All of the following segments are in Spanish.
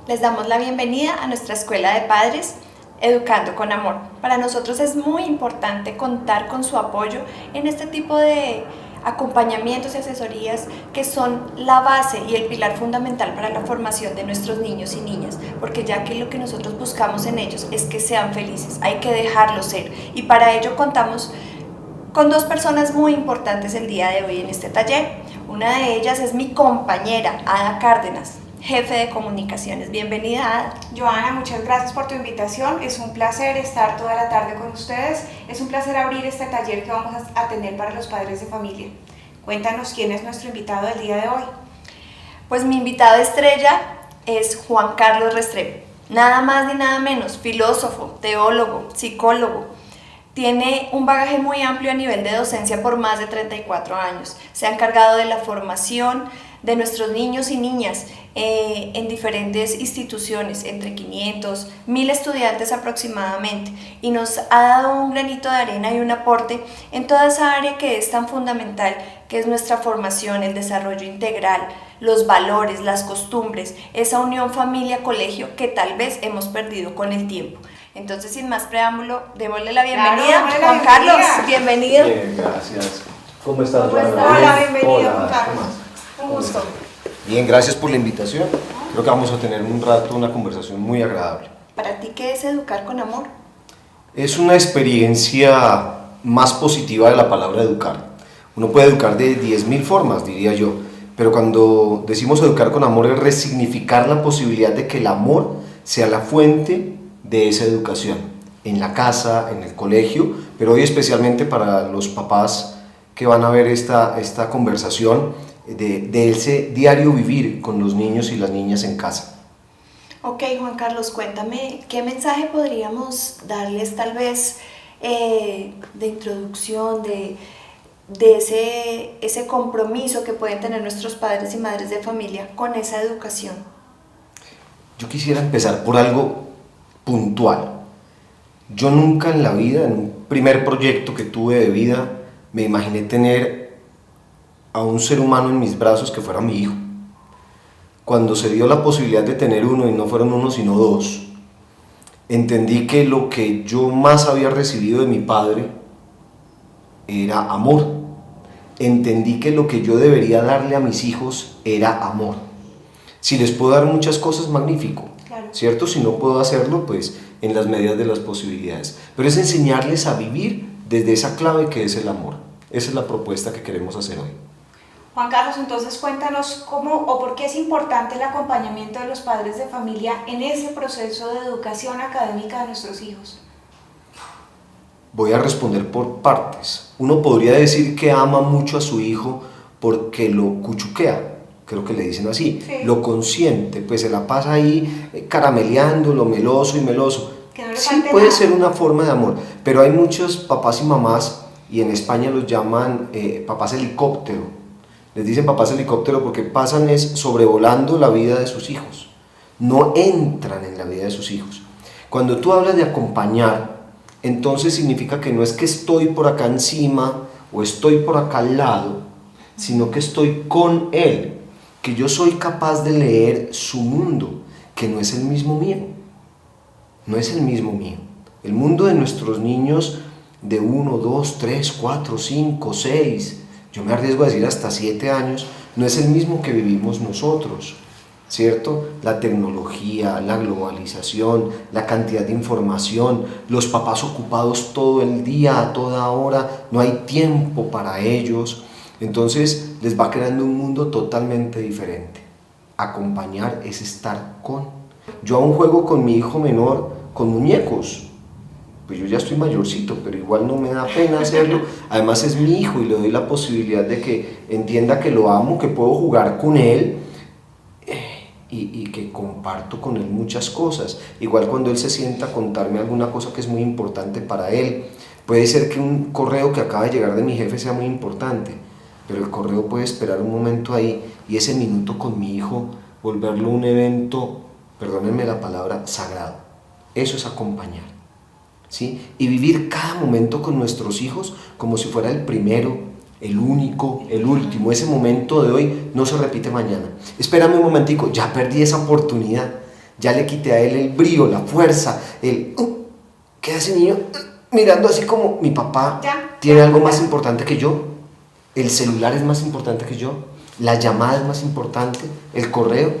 Les damos la bienvenida a nuestra Escuela de Padres Educando con Amor. Para nosotros es muy importante contar con su apoyo en este tipo de acompañamientos y asesorías que son la base y el pilar fundamental para la formación de nuestros niños y niñas, porque ya que lo que nosotros buscamos en ellos es que sean felices, hay que dejarlos ser, y para ello contamos con dos personas muy importantes el día de hoy en este taller. Una de ellas es mi compañera, Ada Cárdenas, jefe de comunicaciones. Bienvenida, Ada. Joana, muchas gracias por tu invitación. Es un placer estar toda la tarde con ustedes. Es un placer abrir este taller que vamos a tener para los padres de familia. Cuéntanos quién es nuestro invitado del día de hoy. Pues mi invitado estrella es Juan Carlos Restrepo. Nada más ni nada menos, filósofo, teólogo, psicólogo. Tiene un bagaje muy amplio a nivel de docencia por más de 34 años. Se ha encargado de la formación de nuestros niños y niñas en diferentes instituciones, entre 500, 1000 estudiantes aproximadamente, y nos ha dado un granito de arena y un aporte en toda esa área que es tan fundamental, que es nuestra formación, el desarrollo integral, los valores, las costumbres, esa unión familia-colegio que tal vez hemos perdido con el tiempo. Entonces, sin más preámbulo, démosle la bienvenida. Claro, Juan Carlos, bienvenido. Bien, gracias. ¿Cómo estás, ¿Cómo estás? Hola, bienvenido, Juan Carlos. Un gusto. Bien, gracias por la invitación. Creo que vamos a tener un rato, una conversación muy agradable. ¿Para ti qué es educar con amor? Es una experiencia más positiva de la palabra educar. Uno puede educar de 10.000 formas, diría yo, pero cuando decimos educar con amor es resignificar la posibilidad de que el amor sea la fuente de esa educación, en la casa, en el colegio, pero hoy especialmente para los papás que van a ver esta conversación de ese diario vivir con los niños y las niñas en casa. Ok, Juan Carlos, cuéntame, ¿qué mensaje podríamos darles tal vez de introducción, de ese compromiso que pueden tener nuestros padres y madres de familia con esa educación? Yo quisiera empezar por algo puntual. Yo nunca en la vida, en un primer proyecto que tuve de vida, me imaginé tener a un ser humano en mis brazos que fuera mi hijo. Cuando se dio la posibilidad de tener uno, y no fueron uno sino dos, entendí que lo que yo más había recibido de mi padre era amor. Entendí que lo que yo debería darle a mis hijos era amor. Si les puedo dar muchas cosas, magnífico, Claro. ¿cierto? Si no puedo hacerlo, pues en las medidas de las posibilidades. Pero es enseñarles a vivir desde esa clave que es el amor. Esa es la propuesta que queremos hacer hoy. Juan Carlos, entonces cuéntanos cómo o por qué es importante el acompañamiento de los padres de familia en ese proceso de educación académica de nuestros hijos. Voy a responder por partes. Uno podría decir que ama mucho a su hijo porque lo cuchuquea, creo que le dicen así, Sí. lo consiente, pues se la pasa ahí carameleando, lo meloso y meloso. Que no le Sí, falte puede nada. ser una forma de amor, pero hay muchos papás y mamás, y en España los llaman papás helicóptero. Les dicen papás helicóptero porque pasan es sobrevolando la vida de sus hijos, no entran en la vida de sus hijos. Cuando tú hablas de acompañar, entonces significa que no es que estoy por acá encima o estoy por acá al lado, sino que estoy con él, que yo soy capaz de leer su mundo, que no es el mismo mío, no es el mismo mío. El mundo de nuestros niños de 1, 2, 3, 4, 5, 6, yo me arriesgo a decir hasta 7 años, no es el mismo que vivimos nosotros, ¿cierto? La tecnología, la globalización, la cantidad de información, los papás ocupados todo el día, a toda hora, no hay tiempo para ellos, entonces les va creando un mundo totalmente diferente. Acompañar es estar con. Yo aún juego con mi hijo menor con muñecos. Pues yo ya estoy mayorcito, pero igual no me da pena hacerlo. Además es mi hijo y le doy la posibilidad de que entienda que lo amo, que puedo jugar con él y que comparto con él muchas cosas. Igual cuando él se sienta a contarme alguna cosa que es muy importante para él. Puede ser que un correo que acaba de llegar de mi jefe sea muy importante, pero el correo puede esperar un momento ahí y ese minuto con mi hijo volverlo un evento, perdónenme la palabra, sagrado. Eso es acompañar. ¿Sí? Y vivir cada momento con nuestros hijos como si fuera el primero, el único, el último. Ese momento de hoy no se repite mañana. Espérame un momentico, ya perdí esa oportunidad. Ya le quité a él el brío, la fuerza, queda ese niño mirando así como mi papá tiene algo más importante que yo, el celular es más importante que yo, la llamada es más importante, el correo,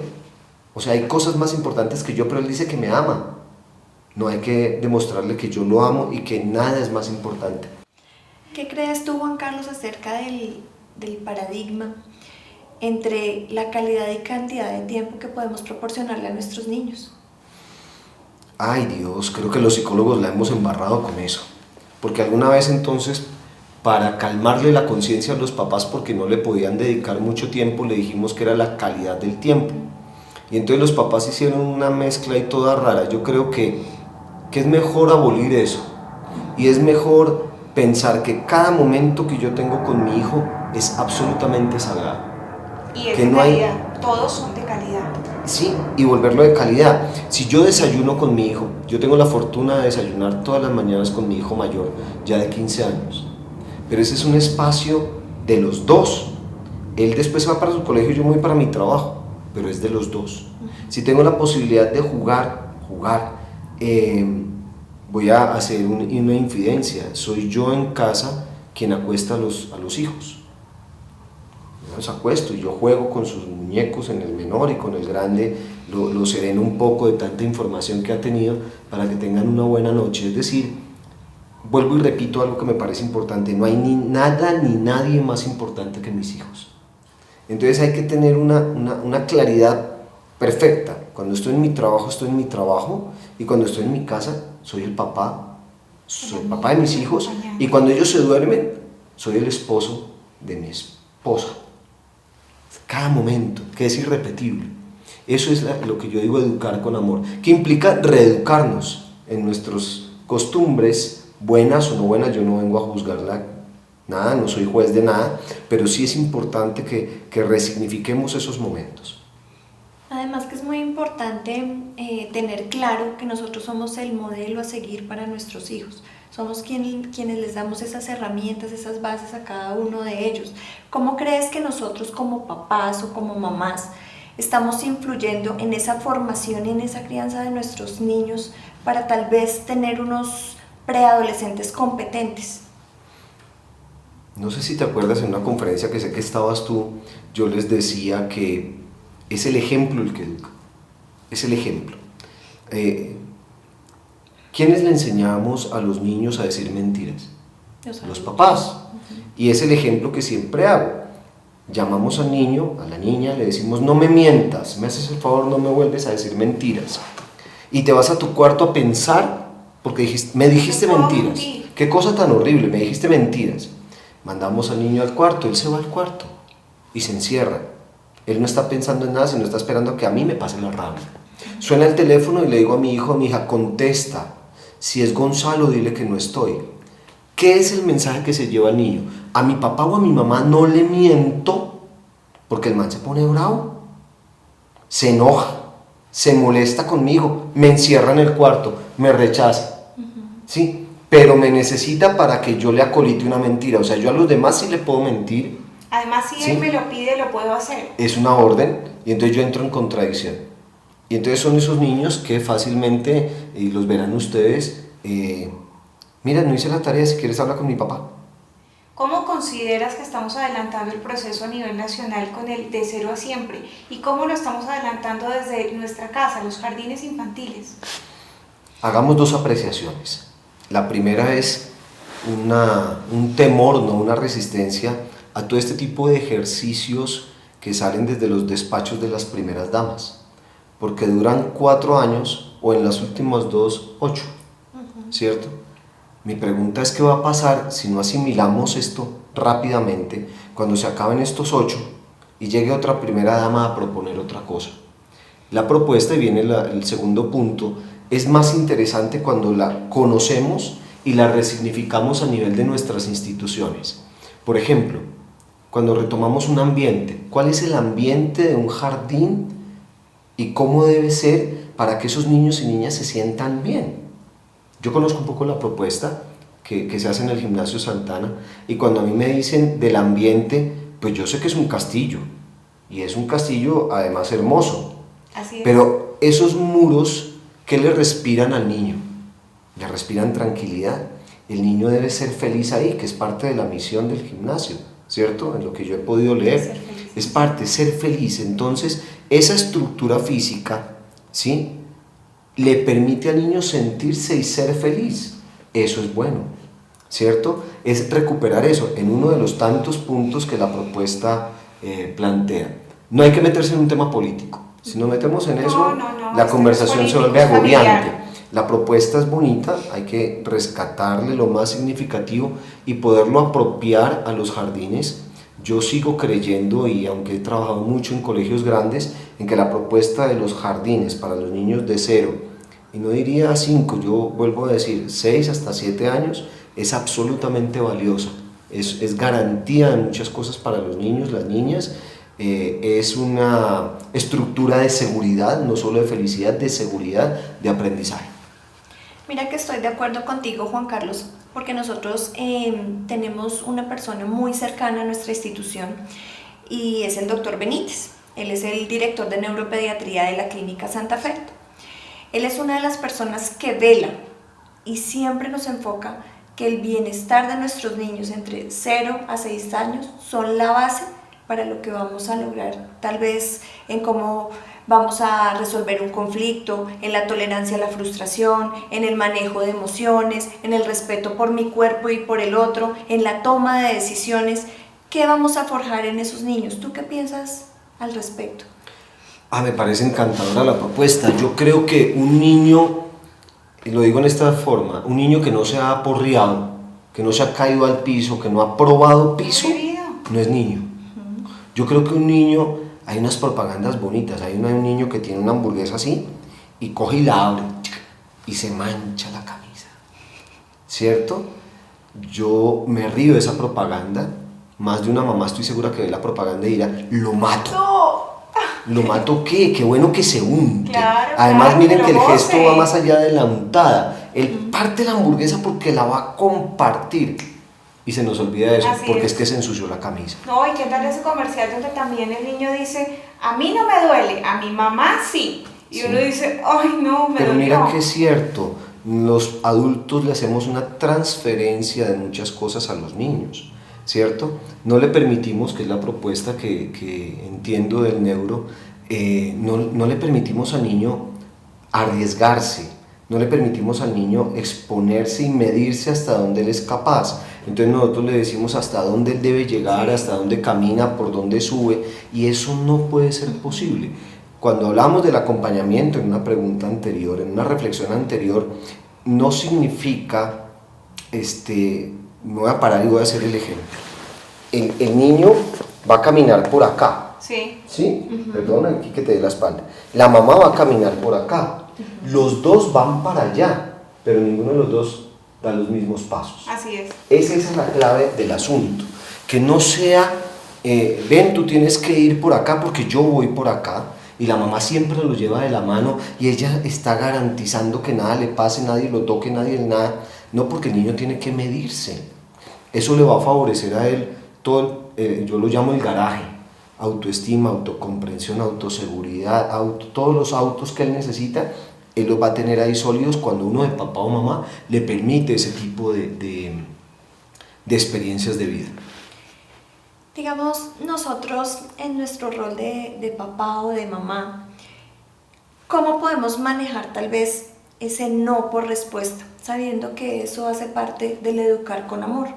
o sea, hay cosas más importantes que yo, pero él dice que me ama. No hay que demostrarle que yo lo amo y que nada es más importante. ¿Qué crees tú, Juan Carlos, acerca del paradigma entre la calidad y cantidad de tiempo que podemos proporcionarle a nuestros niños? Ay Dios, creo que los psicólogos la hemos embarrado con eso. Porque alguna vez entonces, para calmarle la conciencia a los papás porque no le podían dedicar mucho tiempo, le dijimos que era la calidad del tiempo. Y entonces los papás hicieron una mezcla y toda rara. Yo creo que es mejor abolir eso. Y es mejor pensar que cada momento que yo tengo con mi hijo es absolutamente sagrado. Y es que de no hay... calidad, todos son de calidad. Sí, y volverlo de calidad. Si yo desayuno con mi hijo, yo tengo la fortuna de desayunar todas las mañanas con mi hijo mayor, ya de 15 años. Pero ese es un espacio de los dos. Él después va para su colegio y yo me voy para mi trabajo, pero es de los dos. Si tengo la posibilidad de jugar, voy a hacer una infidencia. Soy yo en casa quien acuesta a los hijos. Los acuesto y yo juego con sus muñecos en el menor y con el grande lo sereno un poco de tanta información que ha tenido para que tengan una buena noche. Es decir, vuelvo y repito algo que me parece importante, no hay ni nada ni nadie más importante que mis hijos. Entonces hay que tener una claridad perfecta. Cuando estoy en mi trabajo y cuando estoy en mi casa soy el papá de mis hijos, y cuando ellos se duermen soy el esposo de mi esposa. Cada momento, que es irrepetible. Eso es lo que yo digo, educar con amor, que implica reeducarnos en nuestras costumbres, buenas o no buenas. Yo no vengo a juzgarla nada, no soy juez de nada, pero sí es importante que resignifiquemos esos momentos. Además que es muy importante tener claro que nosotros somos el modelo a seguir para nuestros hijos. Somos quienes les damos esas herramientas, esas bases a cada uno de ellos. ¿Cómo crees que nosotros como papás o como mamás estamos influyendo en esa formación y en esa crianza de nuestros niños para tal vez tener unos preadolescentes competentes? No sé si te acuerdas, en una conferencia que sé que estabas tú, yo les decía que es el ejemplo el que educa, es el ejemplo. ¿Quiénes le enseñamos a los niños a decir mentiras? Los papás. Y es el ejemplo que siempre hago. Llamamos al niño, a la niña, le decimos: no me mientas, me haces el favor, no me vuelves a decir mentiras. Y te vas a tu cuarto a pensar, porque me dijiste mentiras. Qué cosa tan horrible, me dijiste mentiras. Mandamos al niño al cuarto, él se va al cuarto y se encierra. Él no está pensando en nada, sino está esperando a que a mí me pase la rabia. Suena el teléfono y le digo a mi hijo, a mi hija: contesta. Si es Gonzalo, dile que no estoy. ¿Qué es el mensaje que se lleva al niño? A mi papá o a mi mamá no le miento, porque el man se pone bravo, se enoja, se molesta conmigo, me encierra en el cuarto, me rechaza, ¿sí? Pero me necesita para que yo le acolite una mentira. O sea, yo a los demás sí le puedo mentir. Además, si él me lo pide, lo puedo hacer. Es una orden, y entonces yo entro en contradicción. Y entonces son esos niños que fácilmente, y los verán ustedes, mira, no hice la tarea, si quieres habla con mi papá. ¿Cómo consideras que estamos adelantando el proceso a nivel nacional con el de 0 a siempre? ¿Y cómo lo estamos adelantando desde nuestra casa, los jardines infantiles? Hagamos dos apreciaciones. La primera es un temor, no una resistencia a todo este tipo de ejercicios que salen desde los despachos de las primeras damas, porque duran 4 años o en las últimas 2, 8, ¿cierto? Mi pregunta es: ¿qué va a pasar si no asimilamos esto rápidamente cuando se acaben estos 8 y llegue otra primera dama a proponer otra cosa? La propuesta, y viene el segundo punto, es más interesante cuando la conocemos y la resignificamos a nivel de nuestras instituciones. Por ejemplo, cuando retomamos un ambiente, ¿cuál es el ambiente de un jardín y cómo debe ser para que esos niños y niñas se sientan bien? Yo conozco un poco la propuesta que se hace en el Gimnasio Santana, y cuando a mí me dicen del ambiente, pues yo sé que es un castillo, y es un castillo además hermoso. Así es. Pero Pero esos muros, ¿qué le respiran al niño? Le respiran tranquilidad. El niño debe ser feliz ahí, que es parte de la misión del gimnasio, ¿cierto? En lo que yo he podido leer. Es parte, ser feliz. Entonces, esa estructura física, ¿sí?, le permite al niño sentirse y ser feliz. Eso es bueno, ¿cierto? Es recuperar eso en uno de los tantos puntos que la propuesta plantea. No hay que meterse en un tema político. Si nos metemos en eso, la conversación se vuelve agobiante. La propuesta es bonita, hay que rescatarle lo más significativo y poderlo apropiar a los jardines. Yo sigo creyendo, y aunque he trabajado mucho en colegios grandes, en que la propuesta de los jardines para los niños de 0, y no diría 5, yo vuelvo a decir 6 hasta 7 años, es absolutamente valiosa. Es garantía de muchas cosas para los niños, las niñas. Es una estructura de seguridad, no solo de felicidad, de seguridad, de aprendizaje. Mira que estoy de acuerdo contigo, Juan Carlos, porque nosotros tenemos una persona muy cercana a nuestra institución y es el doctor Benítez. Él es el director de neuropediatría de la Clínica Santa Fe. Él es una de las personas que vela y siempre nos enfoca que el bienestar de nuestros niños entre 0 a 6 años son la base para lo que vamos a lograr, tal vez en cómo vamos a resolver un conflicto, en la tolerancia a la frustración, en el manejo de emociones, en el respeto por mi cuerpo y por el otro, en la toma de decisiones. ¿Qué vamos a forjar en esos niños? ¿Tú qué piensas al respecto? Me parece encantadora la propuesta. Yo creo que un niño, y lo digo en esta forma, un niño que no se ha aporreado, que no se ha caído al piso, que no ha probado piso, no es niño. Yo creo que un niño, hay unas propagandas bonitas, hay un niño que tiene una hamburguesa así y coge y la abre y se mancha la camisa, ¿cierto? Yo me río de esa propaganda. Más de una mamá estoy segura que ve la propaganda y dirá, lo mato. ¿Lo mato qué? Qué bueno que se unte. Claro, además, claro, miren que el gesto goce. va más allá de la untada. Él parte la hamburguesa porque la va a compartir y se nos olvida de eso, Así porque es. es que se ensució la camisa. No, y qué tal ese comercial donde también el niño dice, a mí no me duele, a mi mamá sí. Y Sí. uno dice, ay no, me Pero dolió. mira que es cierto, los adultos le hacemos una transferencia de muchas cosas a los niños, ¿cierto? No le permitimos, que es la propuesta que entiendo del neuro, no le permitimos al niño arriesgarse, no le permitimos al niño exponerse y medirse hasta dónde él es capaz. Entonces nosotros le decimos hasta dónde él debe llegar, hasta dónde camina, por dónde sube, y eso no puede ser posible. Cuando hablamos del acompañamiento, en una pregunta anterior, en una reflexión anterior, no significa, me voy a parar y voy a hacer el ejemplo. El niño va a caminar por acá, Sí. ¿sí? Perdona, aquí que te dé la espalda. La mamá va a caminar por acá. Los dos van para allá, pero ninguno de los dos da los mismos pasos. Así es. Esa es la clave del asunto. Que no sea, ven, tú tienes que ir por acá porque yo voy por acá. Y la mamá siempre lo lleva de la mano y ella está garantizando que nada le pase, nadie lo toque, nadie nada. No, porque el niño tiene que medirse. Eso le va a favorecer a él todo, yo lo llamo el garaje. Autoestima, autocomprensión, autoseguridad, todos los autos que él necesita, él los va a tener ahí sólidos cuando uno de papá o mamá le permite ese tipo de experiencias de vida. Digamos, nosotros en nuestro rol de papá o de mamá, ¿cómo podemos manejar tal vez ese no por respuesta, sabiendo que eso hace parte del educar con amor?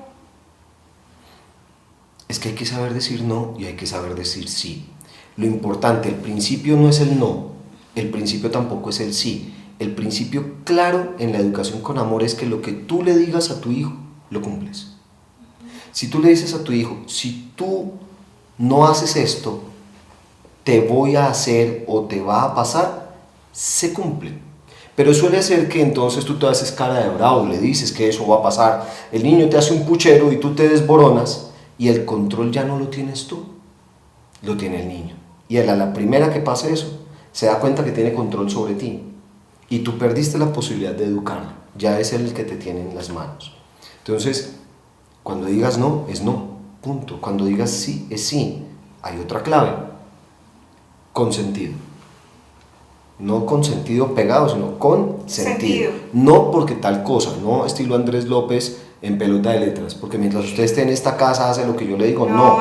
Es que hay que saber decir no y hay que saber decir sí. Lo importante, el principio no es el no, el principio tampoco es el sí. El principio claro en la educación con amor es que lo que tú le digas a tu hijo, lo cumples. Si tú le dices a tu hijo, si tú no haces esto, te voy a hacer o te va a pasar, se cumple. Pero suele ser que entonces tú te haces cara de bravo, le dices que eso va a pasar, el niño te hace un puchero y tú te desboronas y el control ya no lo tienes tú, lo tiene el niño. Y él a la primera que pase eso, se da cuenta que tiene control sobre ti y tú perdiste la posibilidad de educarlo, ya es él el que te tiene en las manos. Entonces, cuando digas no, es no, punto. Cuando digas sí, es sí. Hay otra clave, consentido. no con sentido pegado, sino con sentido. Sentido. No porque tal cosa, no estilo Andrés López en pelota de letras, porque mientras usted esté en esta casa hace lo que yo le digo, no.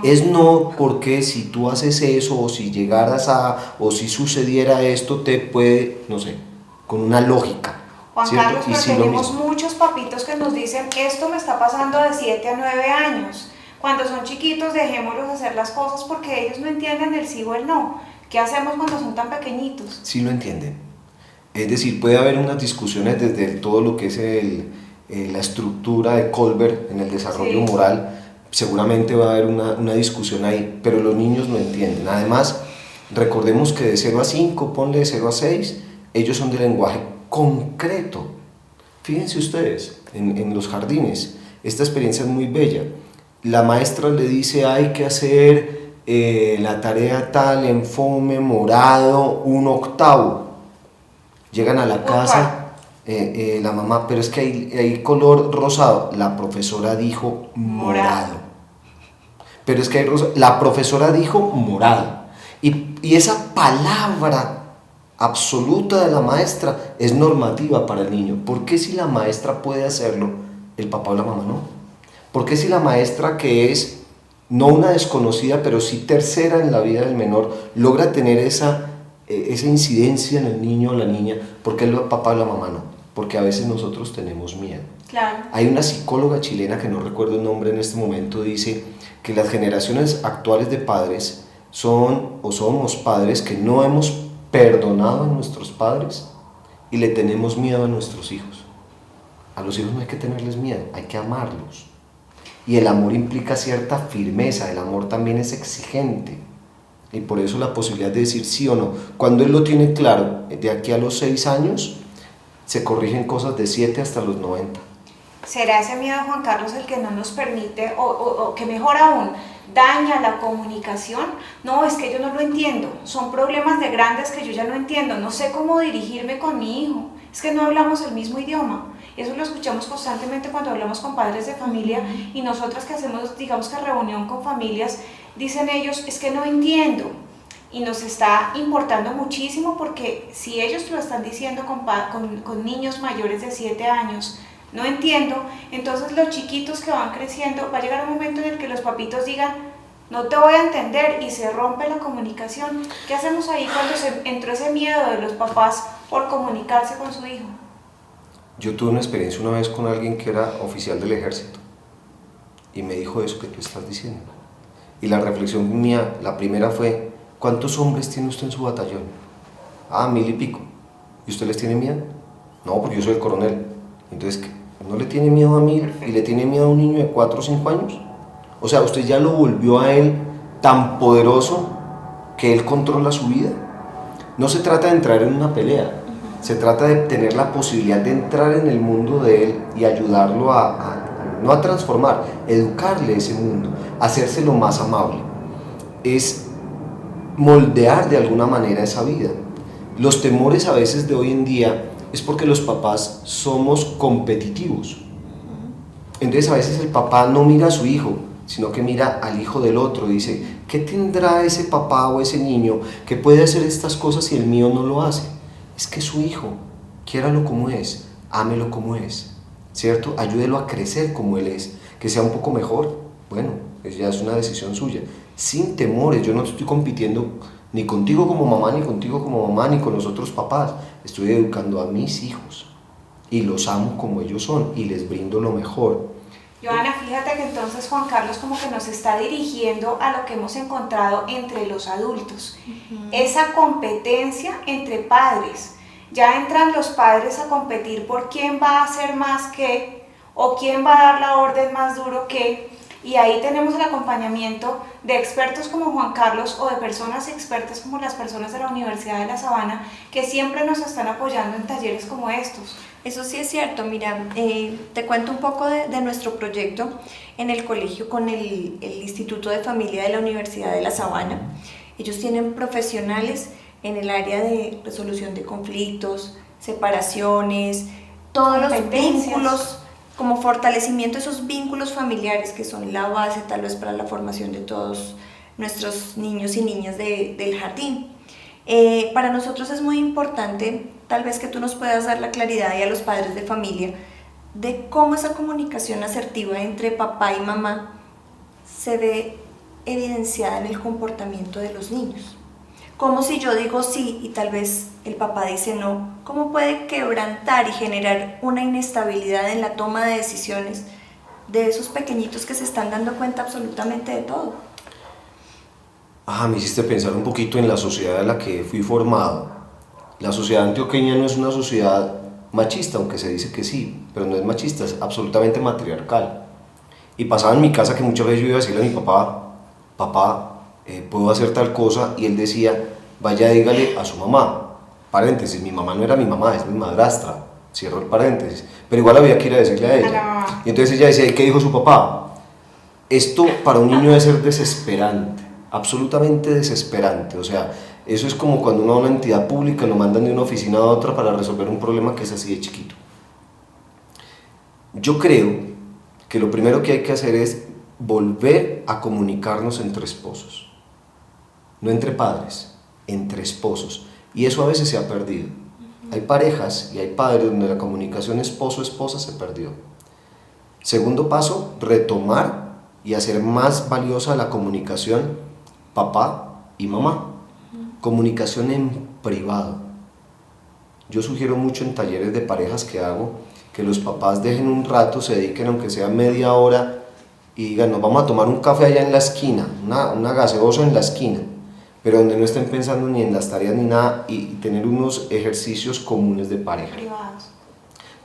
Es no porque si tú haces eso, o si llegaras a, o si sucediera esto, te puede, no sé, con una lógica. Juan ¿cierto? Carlos, Y pero sí, lo tenemos mismo. muchos papitos que nos dicen, esto me está pasando de 7 a 9 años. Cuando son chiquitos, dejémoslos hacer las cosas porque ellos no entienden el sí o el no. ¿Qué hacemos cuando son tan pequeñitos? Sí lo entienden. Es decir, puede haber unas discusiones desde todo lo que es la estructura de Colbert en el desarrollo Sí. moral. Seguramente va a haber una discusión ahí, pero los niños lo entienden. Además, recordemos que de 0 a 5, ponle de 0 a 6, ellos son de lenguaje concreto. Fíjense ustedes, en los jardines, esta experiencia es muy bella. La maestra le dice, hay que hacer la tarea tal en fome morado 1/8. Llegan a la casa, la mamá, pero es que hay color rosado. La profesora dijo morado. Pero es que hay rosado. La profesora dijo morado. Y esa palabra absoluta de la maestra es normativa para el niño. ¿Por qué si la maestra puede hacerlo, el papá o la mamá no? ¿Por qué si la maestra, que es no una desconocida, pero sí tercera en la vida del menor, logra tener esa incidencia en el niño o la niña? ¿Por qué el papá o la mamá no? Porque a veces nosotros tenemos miedo. Claro. Hay una psicóloga chilena, que no recuerdo el nombre en este momento, dice que las generaciones actuales de padres son o somos padres que no hemos perdonado a nuestros padres y le tenemos miedo a nuestros hijos. A los hijos no hay que tenerles miedo, hay que amarlos. Y el amor implica cierta firmeza, el amor también es exigente. Y por eso la posibilidad de decir sí o no. Cuando él lo tiene claro, de aquí a los 6 años, se corrigen cosas de 7 hasta los 90. ¿Será ese miedo, Juan Carlos, el que no nos permite, o que mejor aún, daña la comunicación? No, es que yo no lo entiendo, son problemas de grandes que yo ya no entiendo, no sé cómo dirigirme con mi hijo, es que no hablamos el mismo idioma. Eso lo escuchamos constantemente cuando hablamos con padres de familia, y nosotras que hacemos, digamos que reunión con familias, dicen ellos, es que no entiendo. Y nos está importando muchísimo, porque si ellos lo están diciendo con niños mayores de 7 años, no entiendo, entonces los chiquitos que van creciendo, va a llegar un momento en el que los papitos digan, no te voy a entender, y se rompe la comunicación. ¿Qué hacemos ahí cuando se entró ese miedo de los papás por comunicarse con su hijo? Yo tuve una experiencia una vez con alguien que era oficial del ejército y me dijo eso que tú estás diciendo. Y la reflexión mía, la primera fue, ¿cuántos hombres tiene usted en su batallón? 1000 y pico. ¿Y usted les tiene miedo? No, porque yo soy el coronel. Entonces, ¿no le tiene miedo a 1000 y le tiene miedo a un niño de 4 o 5 años? O sea, usted ya lo volvió a él tan poderoso que él controla su vida. No se trata de entrar en una pelea, se trata de tener la posibilidad de entrar en el mundo de él y ayudarlo no a transformar, educarle ese mundo, hacérselo más amable. Es moldear de alguna manera esa vida. Los temores a veces de hoy en día es porque los papás somos competitivos. Entonces a veces el papá no mira a su hijo, sino que mira al hijo del otro y dice, ¿qué tendrá ese papá o ese niño que puede hacer estas cosas si el mío no lo hace? Es que su hijo, quiéralo como es, ámelo como es, ¿cierto? Ayúdelo a crecer como él es, que sea un poco mejor. Bueno, ya es una decisión suya, sin temores. Yo no estoy compitiendo ni contigo como mamá, ni contigo como mamá, ni con los otros papás. Estoy educando a mis hijos y los amo como ellos son y les brindo lo mejor. Joana, fíjate que entonces Juan Carlos como que nos está dirigiendo a lo que hemos encontrado entre los adultos. Esa competencia entre padres. Ya entran los padres a competir por quién va a hacer más que, o quién va a dar la orden más duro que. Y ahí tenemos el acompañamiento de expertos como Juan Carlos, o de personas expertas como las personas de la Universidad de La Sabana, que siempre nos están apoyando en talleres como estos. Eso sí es cierto. Mira, te cuento un poco de nuestro proyecto en el colegio con el Instituto de Familia de la Universidad de La Sabana. Ellos tienen profesionales en el área de resolución de conflictos, separaciones, todos los vínculos, como fortalecimiento de esos vínculos familiares que son la base tal vez para la formación de todos nuestros niños y niñas del jardín. Para nosotros es muy importante, tal vez que tú nos puedas dar la claridad y a los padres de familia, de cómo esa comunicación asertiva entre papá y mamá se ve evidenciada en el comportamiento de los niños. Como si yo digo sí y tal vez el papá dice no, ¿cómo puede quebrantar y generar una inestabilidad en la toma de decisiones de esos pequeñitos que se están dando cuenta absolutamente de todo? Me hiciste pensar un poquito en la sociedad en la que fui formado. La sociedad antioqueña no es una sociedad machista, aunque se dice que sí, pero no es machista, es absolutamente matriarcal. Y pasaba en mi casa que muchas veces yo iba a decirle a mi papá, puedo hacer tal cosa, y él decía, vaya, dígale a su mamá. Paréntesis, mi mamá no era mi mamá, es mi madrastra, cierro el paréntesis, pero igual había que ir a decirle a ella. Y entonces ella decía, ¿y qué dijo su papá? Esto para un niño debe ser desesperante, absolutamente desesperante. O sea, eso es como cuando uno va a una entidad pública, lo mandan de una oficina a otra para resolver un problema que es así de chiquito. Yo creo que lo primero que hay que hacer es volver a comunicarnos entre esposos, no entre padres, entre esposos, y eso a veces se ha perdido. Hay parejas y hay padres donde la comunicación esposo-esposa se perdió. Segundo paso, retomar y hacer más valiosa la comunicación papá y mamá. Comunicación en privado. Yo sugiero mucho en talleres de parejas que hago que los papás dejen un rato, se dediquen aunque sea media hora y digan, nos vamos a tomar un café allá en la esquina, una gaseosa en la esquina, pero donde no estén pensando ni en las tareas ni nada, y tener unos ejercicios comunes de pareja. Privados.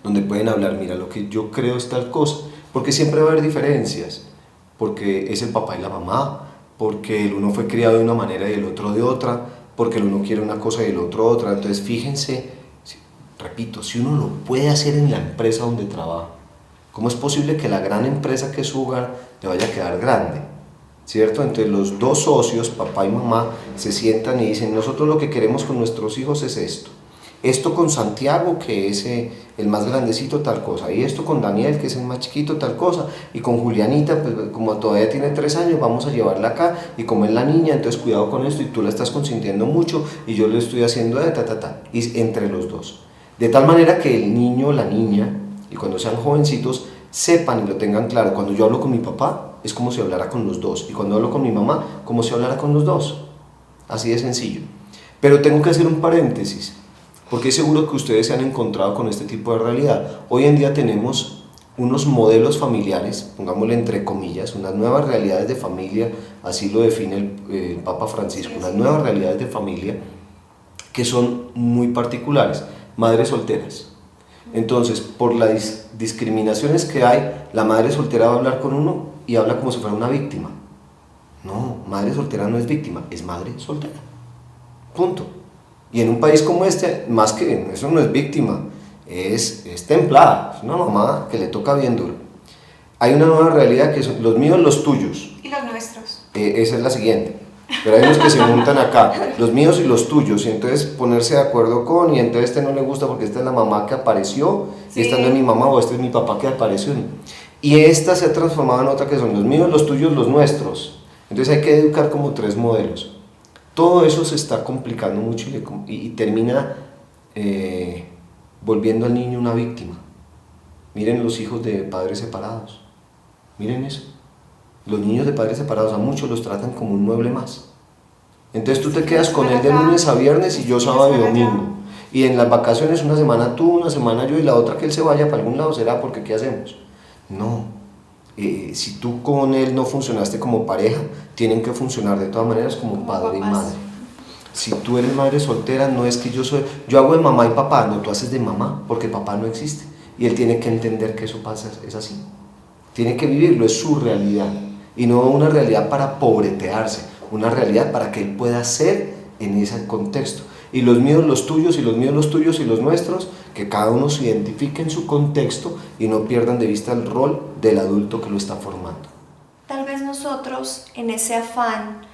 Donde pueden hablar, mira, lo que yo creo es tal cosa, porque siempre va a haber diferencias, porque es el papá y la mamá, porque el uno fue criado de una manera y el otro de otra, porque el uno quiere una cosa y el otro otra. Entonces fíjense, repito, si uno lo puede hacer en la empresa donde trabaja, ¿cómo es posible que la gran empresa que es su hogar le vaya a quedar grande? ¿Cierto? Entonces los dos socios, papá y mamá, se sientan y dicen, nosotros lo que queremos con nuestros hijos es esto con Santiago, que es el más grandecito, tal cosa, y esto con Daniel, que es el más chiquito, tal cosa, y con Julianita, pues como todavía tiene 3 años, vamos a llevarla acá, y como es la niña, entonces cuidado con esto, y tú la estás consintiendo mucho, y yo le estoy haciendo y entre los dos. De tal manera que el niño, la niña, y cuando sean jovencitos, sepan y lo tengan claro. Cuando yo hablo con mi papá, es como si hablara con los dos, y cuando hablo con mi mamá, como si hablara con los dos. Así de sencillo. Pero tengo que hacer un paréntesis, porque seguro que ustedes se han encontrado con este tipo de realidad. Hoy en día tenemos unos modelos familiares, pongámosle entre comillas, unas nuevas realidades de familia, así lo define el Papa Francisco, unas nuevas realidades de familia que son muy particulares. Madres solteras. Entonces, por las discriminaciones que hay, la madre soltera va a hablar con uno y habla como si fuera una víctima. No, madre soltera no es víctima, es madre soltera. Punto. Y en un país como este, más que eso no es víctima, es templada, es una mamá que le toca bien duro. Hay una nueva realidad que son los míos, los tuyos. ¿Y los nuestros? Esa es la siguiente. Pero hay unos que se juntan acá, los míos y los tuyos, y entonces ponerse de acuerdo con, y entonces este no le gusta porque esta es la mamá que apareció, sí. Y esta no es mi mamá, o este es mi papá que apareció. Y esta se ha transformado en otra que son los míos, los tuyos, los nuestros. Entonces hay que educar como 3 modelos. Todo eso se está complicando mucho y termina volviendo al niño una víctima. Miren los hijos de padres separados, miren eso. Los niños de padres separados a muchos los tratan como un mueble más. Entonces tú te quedas con él de lunes a viernes y yo sábado y domingo. Y en las vacaciones una semana tú, una semana yo, y la otra que él se vaya para algún lado será porque ¿qué hacemos? No. Si tú con él no funcionaste como pareja, tienen que funcionar de todas maneras como padre y madre. Si tú eres madre soltera, no es que yo hago de mamá y papá, no, tú haces de mamá porque papá no existe. Y él tiene que entender que eso pasa, es así. Tiene que vivirlo, es su realidad. Y no una realidad para pobretearse, una realidad para que él pueda ser en ese contexto. Y los míos, los tuyos, y los míos, los tuyos, y los nuestros, que cada uno se identifique en su contexto y no pierdan de vista el rol del adulto que lo está formando. Tal vez nosotros, en ese afán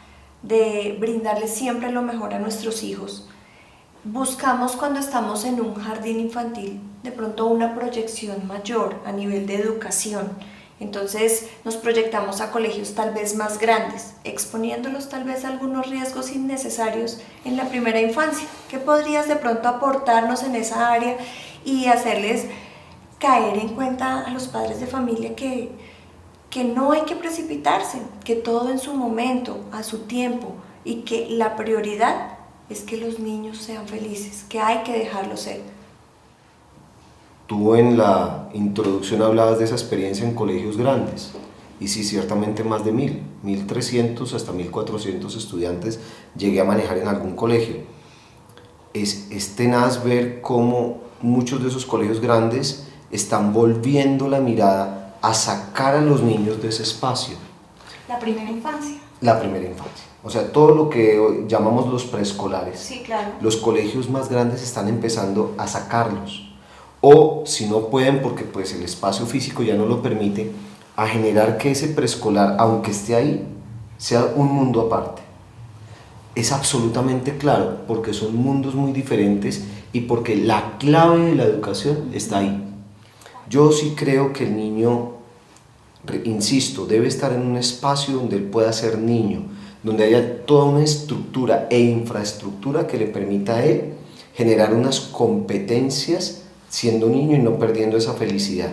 de brindarle siempre lo mejor a nuestros hijos, buscamos cuando estamos en un jardín infantil de pronto una proyección mayor a nivel de educación, Entonces nos proyectamos a colegios tal vez más grandes, exponiéndolos tal vez a algunos riesgos innecesarios en la primera infancia. ¿Qué podrías de pronto aportarnos en esa área y hacerles caer en cuenta a los padres de familia que no hay que precipitarse, que todo en su momento, a su tiempo, y que la prioridad es que los niños sean felices, que hay que dejarlos ser? Tú en la introducción hablabas de esa experiencia en colegios grandes, y sí, ciertamente más de 1.300 hasta 1.400 estudiantes llegué a manejar en algún colegio. Es tenaz ver cómo muchos de esos colegios grandes están volviendo la mirada a sacar a los niños de ese espacio. La primera infancia. La primera infancia. O sea, todo lo que hoy llamamos los preescolares. Sí, claro. Los colegios más grandes están empezando a sacarlos. O si no pueden, porque pues el espacio físico ya no lo permite, a generar que ese preescolar, aunque esté ahí, sea un mundo aparte. Es absolutamente claro, porque son mundos muy diferentes y porque la clave de la educación está ahí. Yo sí creo que el niño, insisto, debe estar en un espacio donde él pueda ser niño, donde haya toda una estructura e infraestructura que le permita a él generar unas competencias siendo niño y no perdiendo esa felicidad.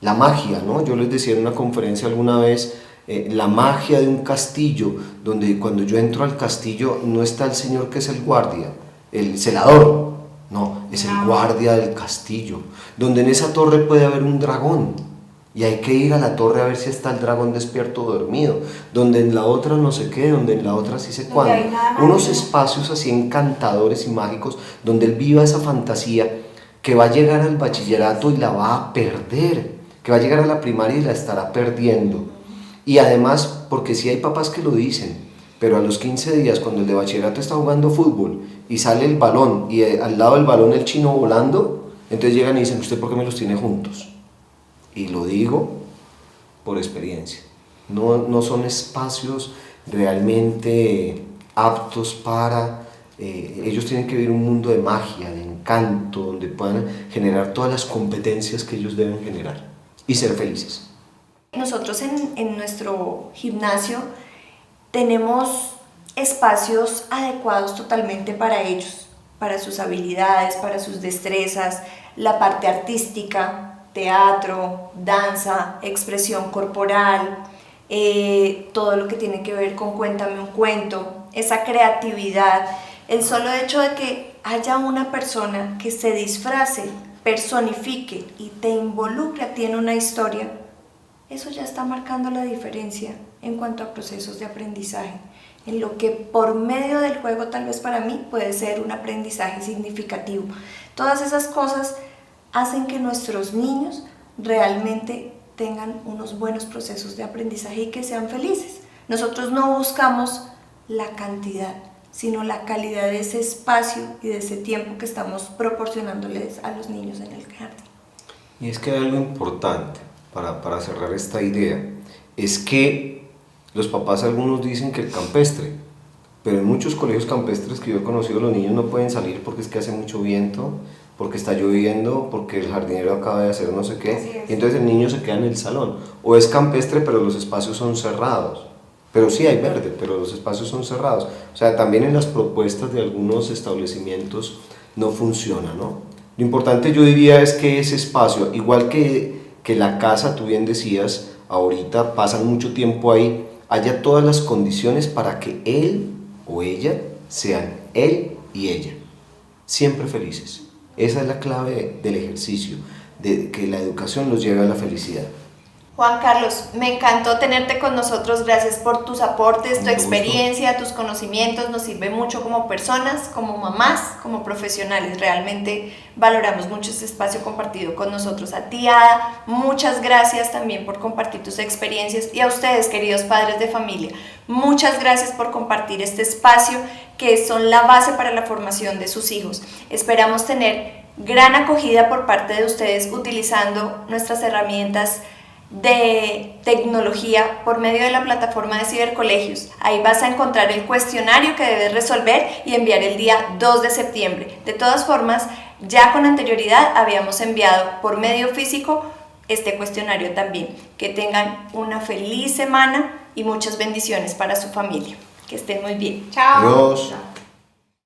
La magia, ¿no? Yo les decía en una conferencia alguna vez, la magia de un castillo, donde cuando yo entro al castillo no está el señor que es el guardia, el celador, no, es el guardia del castillo, donde en esa torre puede haber un dragón, y hay que ir a la torre a ver si está el dragón despierto o dormido, donde en la otra no sé qué, donde en la otra sí sé cuándo, unos espacios así encantadores y mágicos, donde él viva esa fantasía, que va a llegar al bachillerato y la va a perder, que va a llegar a la primaria y la estará perdiendo. Y además, porque sí hay papás que lo dicen, pero a los 15 días, cuando el de bachillerato está jugando fútbol y sale el balón y al lado del balón el chino volando, entonces llegan y dicen, ¿usted por qué me los tiene juntos? Y lo digo por experiencia. No son espacios realmente aptos para... ellos tienen que vivir un mundo de magia, de encanto, donde puedan generar todas las competencias que ellos deben generar y ser felices. Nosotros en nuestro gimnasio tenemos espacios adecuados totalmente para ellos, para sus habilidades, para sus destrezas, la parte artística, teatro, danza, expresión corporal, todo lo que tiene que ver con Cuéntame un cuento, esa creatividad. El solo hecho de que haya una persona que se disfrace, personifique y te involucre a ti en una historia, eso ya está marcando la diferencia en cuanto a procesos de aprendizaje, en lo que por medio del juego tal vez para mí puede ser un aprendizaje significativo. Todas esas cosas hacen que nuestros niños realmente tengan unos buenos procesos de aprendizaje y que sean felices. Nosotros no buscamos la cantidad, sino la calidad de ese espacio y de ese tiempo que estamos proporcionándoles a los niños en el jardín. Y es que hay algo importante para cerrar esta idea, es que los papás algunos dicen que el campestre, pero en muchos colegios campestres que yo he conocido los niños no pueden salir porque es que hace mucho viento, porque está lloviendo, porque el jardinero acaba de hacer no sé qué, y entonces el niño se queda en el salón. O es campestre pero los espacios son cerrados. Pero sí hay verde, pero los espacios son cerrados. O sea, también en las propuestas de algunos establecimientos no funciona, ¿no? Lo importante yo diría es que ese espacio, igual que la casa, tú bien decías, ahorita pasan mucho tiempo ahí, haya todas las condiciones para que él o ella sean él y ella, siempre felices. Esa es la clave del ejercicio, de que la educación los lleve a la felicidad. Juan Carlos, me encantó tenerte con nosotros, gracias por tus aportes, tu experiencia, tus conocimientos, nos sirve mucho como personas, como mamás, como profesionales, realmente valoramos mucho este espacio compartido con nosotros. A ti, Ada, muchas gracias también por compartir tus experiencias y a ustedes, queridos padres de familia, muchas gracias por compartir este espacio que son la base para la formación de sus hijos. Esperamos tener gran acogida por parte de ustedes utilizando nuestras herramientas de tecnología por medio de la plataforma de cibercolegios. Ahí vas a encontrar el cuestionario que debes resolver y enviar el día 2 de septiembre. De todas formas, ya con anterioridad habíamos enviado por medio físico este cuestionario también. Que tengan una feliz semana y muchas bendiciones para su familia. Que estén muy bien. Chao. Adiós.